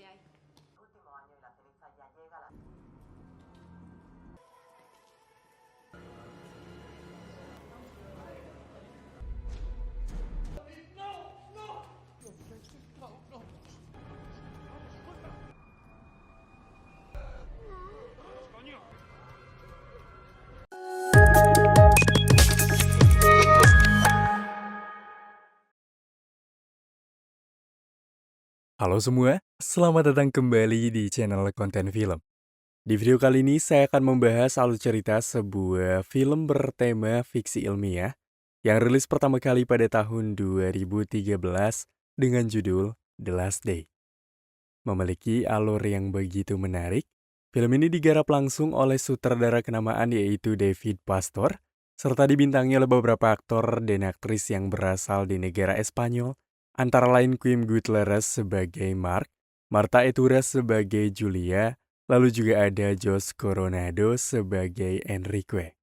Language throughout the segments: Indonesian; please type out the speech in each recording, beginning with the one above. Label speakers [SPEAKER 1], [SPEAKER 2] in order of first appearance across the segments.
[SPEAKER 1] que hay.
[SPEAKER 2] Último año y la ceniza ya llega a la...
[SPEAKER 3] Halo semua, selamat datang kembali di channel Konten Film. Di video kali ini saya akan membahas alur cerita sebuah film bertema fiksi ilmiah yang rilis pertama kali pada tahun 2013 dengan judul The Last Day. Memiliki alur yang begitu menarik, film ini digarap langsung oleh sutradara kenamaan yaitu David Pastor, serta dibintangi oleh beberapa aktor dan aktris yang berasal di negara Espanyol, antara lain Quim Gutierrez sebagai Mark, Marta Eturas sebagai Julia, lalu juga ada Josh Coronado sebagai Enrique.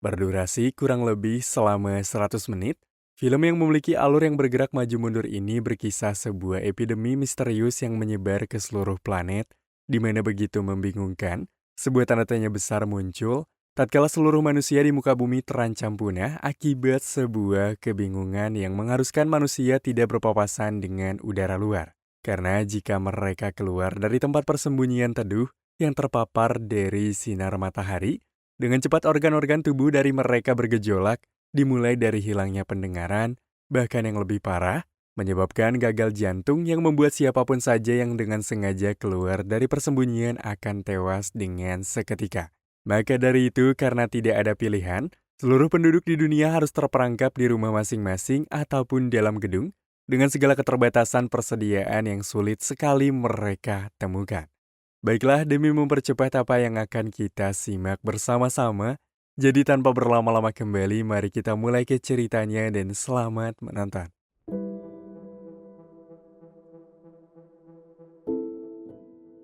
[SPEAKER 3] Berdurasi kurang lebih selama 100 menit, film yang memiliki alur yang bergerak maju mundur ini berkisah sebuah epidemi misterius yang menyebar ke seluruh planet, di mana begitu membingungkan, sebuah tanda tanya besar muncul, tatkala seluruh manusia di muka bumi terancam punah akibat sebuah kebingungan yang mengharuskan manusia tidak berpapasan dengan udara luar. Karena jika mereka keluar dari tempat persembunyian teduh yang terpapar dari sinar matahari, dengan cepat organ-organ tubuh dari mereka bergejolak, dimulai dari hilangnya pendengaran, bahkan yang lebih parah, menyebabkan gagal jantung yang membuat siapapun saja yang dengan sengaja keluar dari persembunyian akan tewas dengan seketika. Maka dari itu, karena tidak ada pilihan, seluruh penduduk di dunia harus terperangkap di rumah masing-masing ataupun dalam gedung, dengan segala keterbatasan persediaan yang sulit sekali mereka temukan. Baiklah, demi mempercepat apa yang akan kita simak bersama-sama, jadi tanpa berlama-lama kembali, mari kita mulai ke ceritanya dan selamat menonton.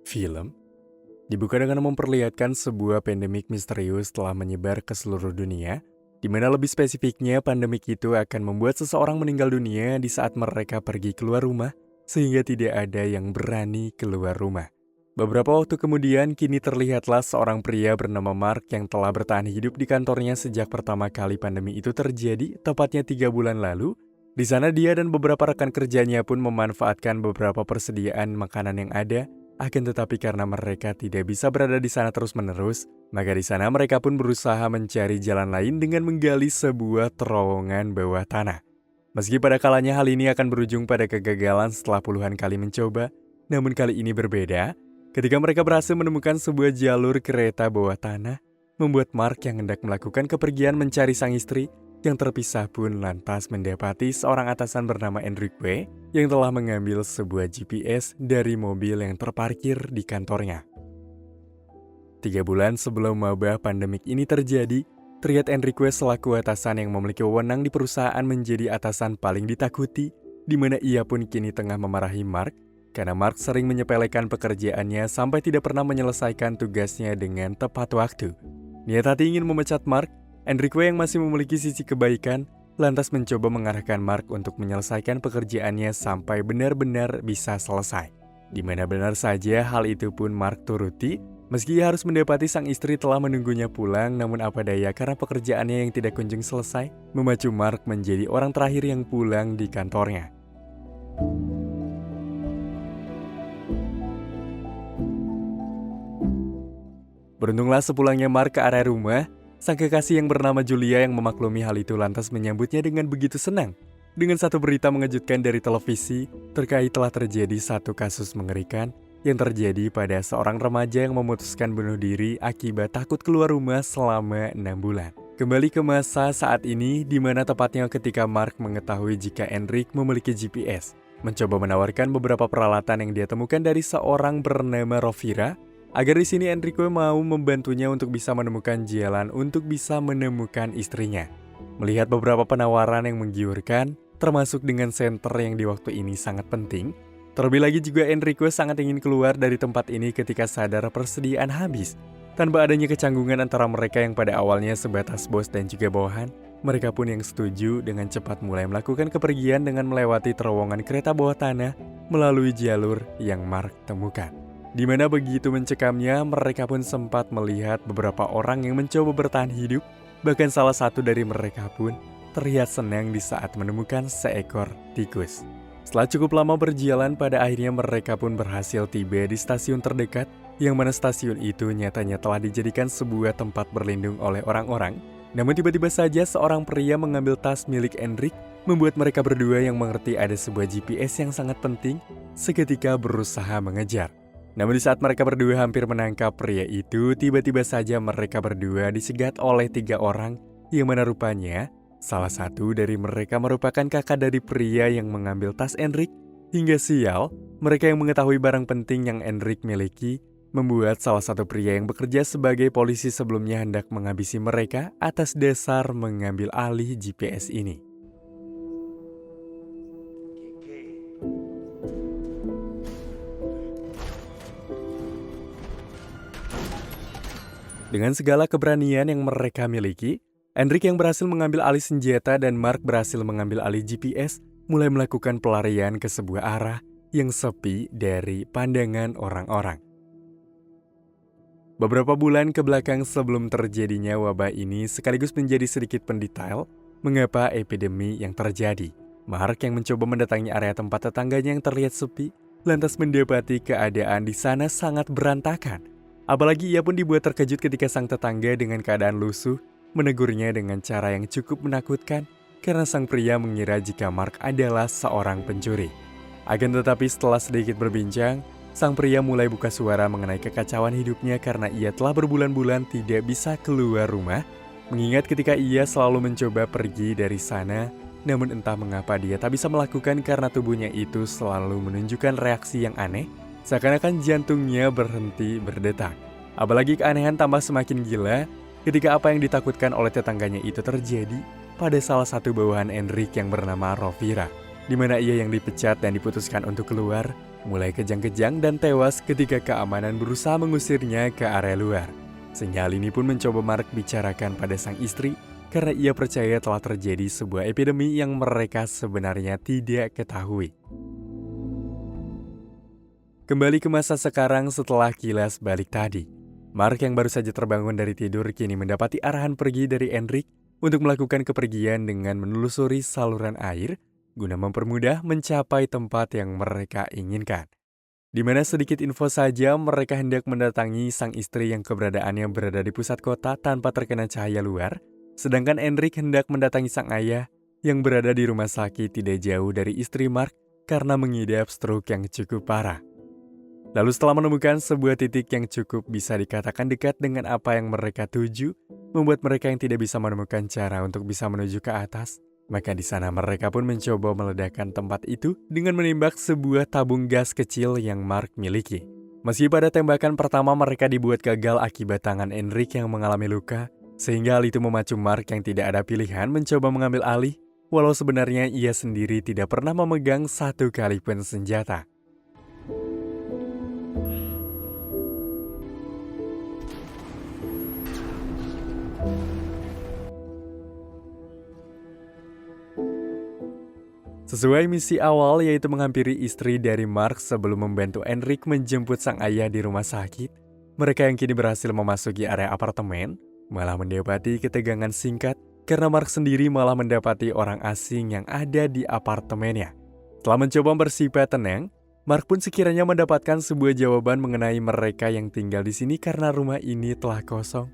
[SPEAKER 3] Film dibuka dengan memperlihatkan sebuah pandemik misterius telah menyebar ke seluruh dunia, di mana lebih spesifiknya pandemik itu akan membuat seseorang meninggal dunia di saat mereka pergi keluar rumah, sehingga tidak ada yang berani keluar rumah. Beberapa waktu kemudian, kini terlihatlah seorang pria bernama Mark yang telah bertahan hidup di kantornya sejak pertama kali pandemi itu terjadi, tepatnya 3 bulan lalu. Di sana dia dan beberapa rekan kerjanya pun memanfaatkan beberapa persediaan makanan yang ada, akan tetapi karena mereka tidak bisa berada di sana terus-menerus, maka di sana mereka pun berusaha mencari jalan lain dengan menggali sebuah terowongan bawah tanah. Meski pada kalanya hal ini akan berujung pada kegagalan setelah puluhan kali mencoba, namun kali ini berbeda. Ketika mereka berhasil menemukan sebuah jalur kereta bawah tanah, membuat Mark yang hendak melakukan kepergian mencari sang istri yang terpisah pun lantas mendapati seorang atasan bernama Enrique yang telah mengambil sebuah GPS dari mobil yang terparkir di kantornya. 3 bulan sebelum wabah pandemik ini terjadi, terlihat Enrique selaku atasan yang memiliki wewenang di perusahaan menjadi atasan paling ditakuti, di mana ia pun kini tengah memarahi Mark, karena Mark sering menyepelekan pekerjaannya sampai tidak pernah menyelesaikan tugasnya dengan tepat waktu. Niat hati ingin memecat Mark, Enrique yang masih memiliki sisi kebaikan, lantas mencoba mengarahkan Mark untuk menyelesaikan pekerjaannya sampai benar-benar bisa selesai. Di mana benar saja hal itu pun Mark turuti, meski ia harus mendapati sang istri telah menunggunya pulang, namun apa daya karena pekerjaannya yang tidak kunjung selesai, memacu Mark menjadi orang terakhir yang pulang di kantornya. Beruntunglah sepulangnya Mark ke area rumah, sang kekasih yang bernama Julia yang memaklumi hal itu lantas menyambutnya dengan begitu senang. Dengan satu berita mengejutkan dari televisi, terkait telah terjadi satu kasus mengerikan yang terjadi pada seorang remaja yang memutuskan bunuh diri akibat takut keluar rumah selama 6 bulan. Kembali ke masa saat ini, di mana tepatnya ketika Mark mengetahui jika Enrique memiliki GPS, mencoba menawarkan beberapa peralatan yang dia temukan dari seorang bernama Rovira, agar di sini Enrique mau membantunya untuk bisa menemukan jalan untuk bisa menemukan istrinya. Melihat beberapa penawaran yang menggiurkan, termasuk dengan senter yang di waktu ini sangat penting, terlebih lagi juga Enrique sangat ingin keluar dari tempat ini ketika sadar persediaan habis. Tanpa adanya kecanggungan antara mereka yang pada awalnya sebatas bos dan juga bawahan, mereka pun yang setuju dengan cepat mulai melakukan kepergian dengan melewati terowongan kereta bawah tanah melalui jalur yang Mark temukan. Di mana begitu mencekamnya, mereka pun sempat melihat beberapa orang yang mencoba bertahan hidup. Bahkan salah satu dari mereka pun terlihat senang di saat menemukan seekor tikus. Setelah cukup lama berjalan, pada akhirnya mereka pun berhasil tiba di stasiun terdekat, yang mana stasiun itu nyatanya telah dijadikan sebuah tempat berlindung oleh orang-orang. Namun tiba-tiba saja seorang pria mengambil tas milik Enric, membuat mereka berdua yang mengerti ada sebuah GPS yang sangat penting, seketika berusaha mengejar. Namun di saat mereka berdua hampir menangkap pria itu, tiba-tiba saja mereka berdua dicegat oleh 3 orang, yang mana rupanya salah satu dari mereka merupakan kakak dari pria yang mengambil tas Enric. Hingga sial, mereka yang mengetahui barang penting yang Enric miliki, membuat salah satu pria yang bekerja sebagai polisi sebelumnya hendak menghabisi mereka atas dasar mengambil alih GPS ini. Dengan segala keberanian yang mereka miliki, Enric yang berhasil mengambil alih senjata dan Mark berhasil mengambil alih GPS, mulai melakukan pelarian ke sebuah arah yang sepi dari pandangan orang-orang. Beberapa bulan ke belakang sebelum terjadinya wabah ini sekaligus menjadi sedikit pendetail mengapa epidemi yang terjadi. Mark yang mencoba mendatangi area tempat tetangganya yang terlihat sepi, lantas mendapati keadaan di sana sangat berantakan. Apalagi ia pun dibuat terkejut ketika sang tetangga dengan keadaan lusuh menegurnya dengan cara yang cukup menakutkan karena sang pria mengira jika Mark adalah seorang pencuri. Akan tetapi setelah sedikit berbincang, sang pria mulai buka suara mengenai kekacauan hidupnya karena ia telah berbulan-bulan tidak bisa keluar rumah, mengingat ketika ia selalu mencoba pergi dari sana, namun entah mengapa dia tak bisa melakukan karena tubuhnya itu selalu menunjukkan reaksi yang aneh, seakan-akan jantungnya berhenti berdetak. Apalagi keanehan tambah semakin gila ketika apa yang ditakutkan oleh tetangganya itu terjadi pada salah satu bawahan Enric yang bernama Rovira, di mana ia yang dipecat dan diputuskan untuk keluar, mulai kejang-kejang dan tewas ketika keamanan berusaha mengusirnya ke area luar. Sehingga hal ini pun mencoba Mark bicarakan pada sang istri, karena ia percaya telah terjadi sebuah epidemi yang mereka sebenarnya tidak ketahui. Kembali ke masa sekarang setelah kilas balik tadi, Mark yang baru saja terbangun dari tidur kini mendapati arahan pergi dari Enric untuk melakukan kepergian dengan menelusuri saluran air guna mempermudah mencapai tempat yang mereka inginkan. Di mana sedikit info saja mereka hendak mendatangi sang istri yang keberadaannya berada di pusat kota tanpa terkena cahaya luar, sedangkan Enric hendak mendatangi sang ayah yang berada di rumah sakit tidak jauh dari istri Mark karena mengidap stroke yang cukup parah. Lalu setelah menemukan sebuah titik yang cukup bisa dikatakan dekat dengan apa yang mereka tuju, membuat mereka yang tidak bisa menemukan cara untuk bisa menuju ke atas, maka di sana mereka pun mencoba meledakkan tempat itu dengan menembak sebuah tabung gas kecil yang Mark miliki. Meski pada tembakan pertama mereka dibuat gagal akibat tangan Enric yang mengalami luka, sehingga hal itu memacu Mark yang tidak ada pilihan mencoba mengambil alih, walau sebenarnya ia sendiri tidak pernah memegang satu kali pun senjata. Sesuai misi awal yaitu menghampiri istri dari Mark sebelum membantu Enric menjemput sang ayah di rumah sakit, mereka yang kini berhasil memasuki area apartemen malah mendapati ketegangan singkat karena Mark sendiri malah mendapati orang asing yang ada di apartemennya. Setelah mencoba bersifat tenang, Mark pun sekiranya mendapatkan sebuah jawaban mengenai mereka yang tinggal di sini karena rumah ini telah kosong.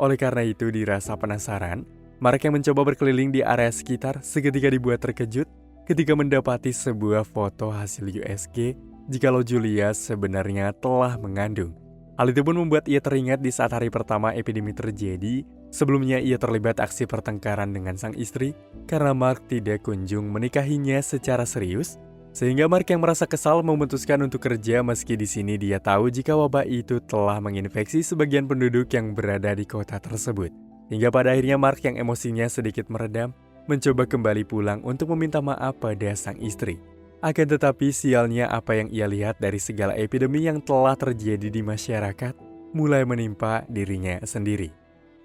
[SPEAKER 3] Oleh karena itu dirasa penasaran, Mark yang mencoba berkeliling di area sekitar seketika dibuat terkejut ketika mendapati sebuah foto hasil USG jikalau Julia sebenarnya telah mengandung. Hal itu pun membuat ia teringat di saat hari pertama epidemi terjadi, sebelumnya ia terlibat aksi pertengkaran dengan sang istri karena Mark tidak kunjung menikahinya secara serius, sehingga Mark yang merasa kesal memutuskan untuk kerja meski di sini dia tahu jika wabah itu telah menginfeksi sebagian penduduk yang berada di kota tersebut. Hingga pada akhirnya Mark yang emosinya sedikit meredam, mencoba kembali pulang untuk meminta maaf pada sang istri. Akan tetapi sialnya apa yang ia lihat dari segala epidemi yang telah terjadi di masyarakat mulai menimpa dirinya sendiri.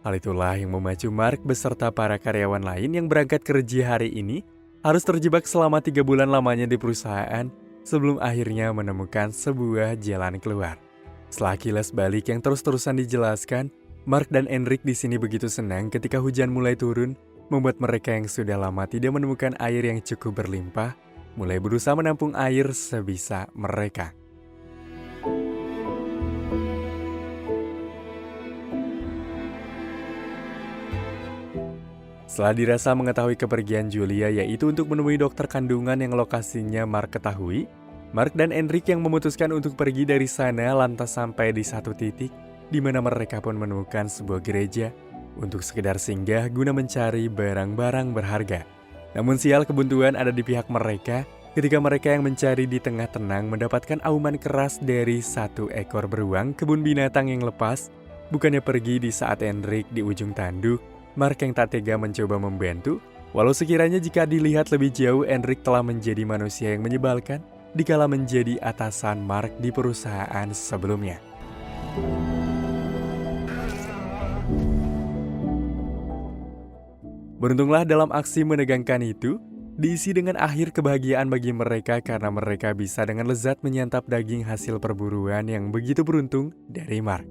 [SPEAKER 3] Hal itulah yang memacu Mark beserta para karyawan lain yang berangkat kerja hari ini harus terjebak selama 3 bulan lamanya di perusahaan sebelum akhirnya menemukan sebuah jalan keluar. Setelah kilas balik yang terus-terusan dijelaskan, Mark dan Enric di sini begitu senang ketika hujan mulai turun, membuat mereka yang sudah lama tidak menemukan air yang cukup berlimpah, mulai berusaha menampung air sebisa mereka. Setelah dirasa mengetahui kepergian Julia yaitu untuk menemui dokter kandungan yang lokasinya Mark ketahui, Mark dan Enric yang memutuskan untuk pergi dari sana lantas sampai di satu titik di mana mereka pun menemukan sebuah gereja untuk sekedar singgah guna mencari barang-barang berharga. Namun sial kebuntuan ada di pihak mereka ketika mereka yang mencari di tengah tenang mendapatkan auman keras dari satu ekor beruang kebun binatang yang lepas, bukannya pergi di saat Enric di ujung tanduk. Mark yang tak tega mencoba membantu, walau sekiranya jika dilihat lebih jauh Enric telah menjadi manusia yang menyebalkan dikala menjadi atasan Mark di perusahaan sebelumnya. Beruntunglah dalam aksi menegangkan itu, diisi dengan akhir kebahagiaan bagi mereka karena mereka bisa dengan lezat menyantap daging hasil perburuan yang begitu beruntung dari Mark.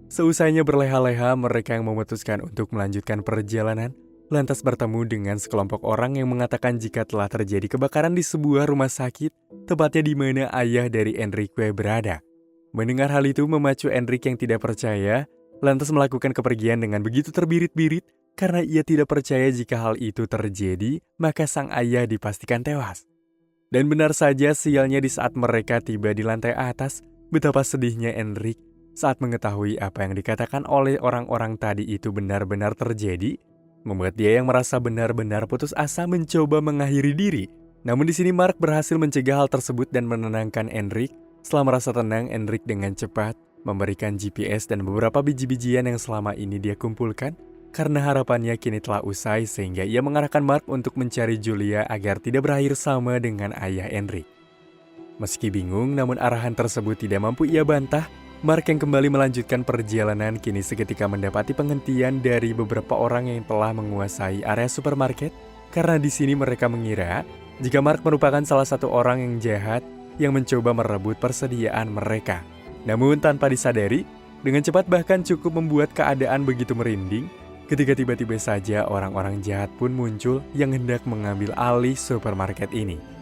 [SPEAKER 3] Seusainya berleha-leha, mereka yang memutuskan untuk melanjutkan perjalanan, lantas bertemu dengan sekelompok orang yang mengatakan jika telah terjadi kebakaran di sebuah rumah sakit, tepatnya di mana ayah dari Enrique berada. Mendengar hal itu memacu Enric yang tidak percaya, lantas melakukan kepergian dengan begitu terbirit-birit, karena ia tidak percaya jika hal itu terjadi, maka sang ayah dipastikan tewas. Dan benar saja sialnya di saat mereka tiba di lantai atas, betapa sedihnya Enric saat mengetahui apa yang dikatakan oleh orang-orang tadi itu benar-benar terjadi, membuat dia yang merasa benar-benar putus asa mencoba mengakhiri diri. Namun di sini Mark berhasil mencegah hal tersebut dan menenangkan Enric. Setelah merasa tenang, Enric dengan cepat memberikan GPS dan beberapa biji-bijian yang selama ini dia kumpulkan, karena harapannya kini telah usai sehingga ia mengarahkan Mark untuk mencari Julia agar tidak berakhir sama dengan ayah Enric. Meski bingung, namun arahan tersebut tidak mampu ia bantah. Mark yang kembali melanjutkan perjalanan kini seketika mendapati penghentian dari beberapa orang yang telah menguasai area supermarket, karena di sini mereka mengira jika Mark merupakan salah satu orang yang jahat yang mencoba merebut persediaan mereka. Namun tanpa disadari, dengan cepat bahkan cukup membuat keadaan begitu merinding ketika tiba-tiba saja orang-orang jahat pun muncul yang hendak mengambil alih supermarket ini.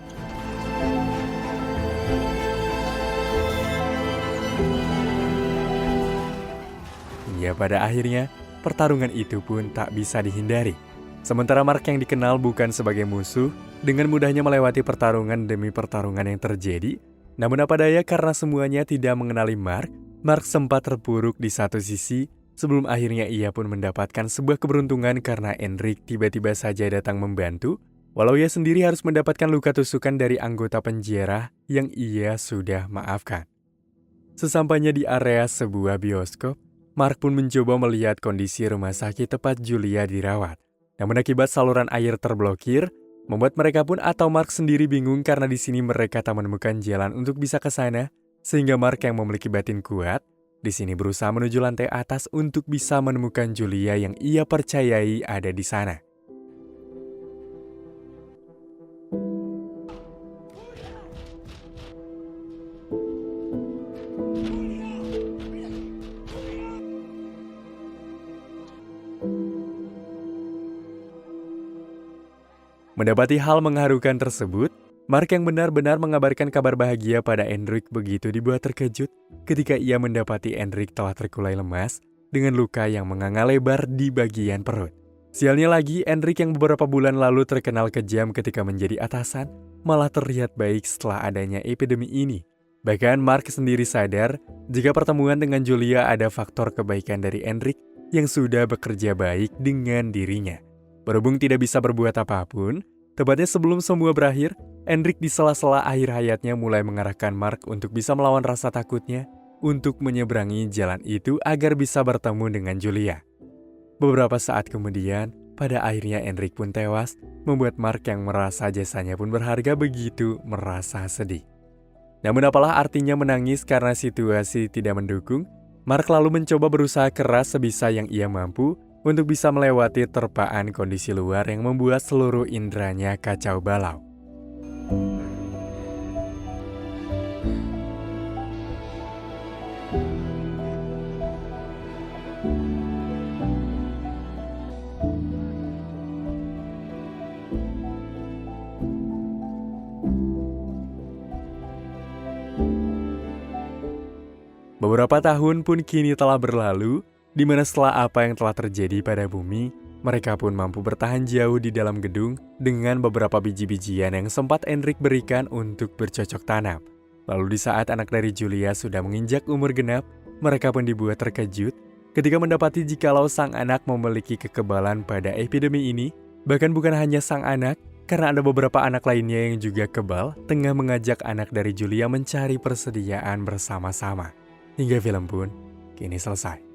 [SPEAKER 3] Ya, pada akhirnya, pertarungan itu pun tak bisa dihindari. Sementara Mark yang dikenal bukan sebagai musuh, dengan mudahnya melewati pertarungan demi pertarungan yang terjadi. Namun apa daya karena semuanya tidak mengenali Mark, Mark sempat terpuruk di satu sisi, sebelum akhirnya ia pun mendapatkan sebuah keberuntungan karena Enric tiba-tiba saja datang membantu, walau ia sendiri harus mendapatkan luka tusukan dari anggota penjara yang ia sudah maafkan. Sesampainya di area sebuah bioskop, Mark pun mencoba melihat kondisi rumah sakit tempat Julia dirawat. Namun akibat saluran air terblokir, membuat mereka pun atau Mark sendiri bingung karena di sini mereka tak menemukan jalan untuk bisa ke sana, sehingga Mark yang memiliki batin kuat, di sini berusaha menuju lantai atas untuk bisa menemukan Julia yang ia percayai ada di sana. Mendapati hal mengharukan tersebut, Mark yang benar-benar mengabarkan kabar bahagia pada Enric begitu dibuat terkejut ketika ia mendapati Enric telah terkulai lemas dengan luka yang menganga lebar di bagian perut. Sialnya lagi, Enric yang beberapa bulan lalu terkenal kejam ketika menjadi atasan, malah terlihat baik setelah adanya epidemi ini. Bahkan Mark sendiri sadar jika pertemuan dengan Julia ada faktor kebaikan dari Enric yang sudah bekerja baik dengan dirinya. Berhubung tidak bisa berbuat apapun, tepatnya sebelum semua berakhir, Enric di sela-sela akhir hayatnya mulai mengarahkan Mark untuk bisa melawan rasa takutnya untuk menyeberangi jalan itu agar bisa bertemu dengan Julia. Beberapa saat kemudian, pada akhirnya Enric pun tewas, membuat Mark yang merasa jasanya pun berharga begitu merasa sedih. Namun apalah artinya menangis karena situasi tidak mendukung, Mark lalu mencoba berusaha keras sebisa yang ia mampu untuk bisa melewati terpaan kondisi luar yang membuat seluruh inderanya kacau balau. Beberapa tahun pun kini telah berlalu, di mana setelah apa yang telah terjadi pada bumi, mereka pun mampu bertahan jauh di dalam gedung dengan beberapa biji-bijian yang sempat Enric berikan untuk bercocok tanam. Lalu di saat anak dari Julia sudah menginjak umur genap, mereka pun dibuat terkejut ketika mendapati jikalau sang anak memiliki kekebalan pada epidemi ini. Bahkan bukan hanya sang anak, karena ada beberapa anak lainnya yang juga kebal, tengah mengajak anak dari Julia mencari persediaan bersama-sama. Hingga film pun kini selesai.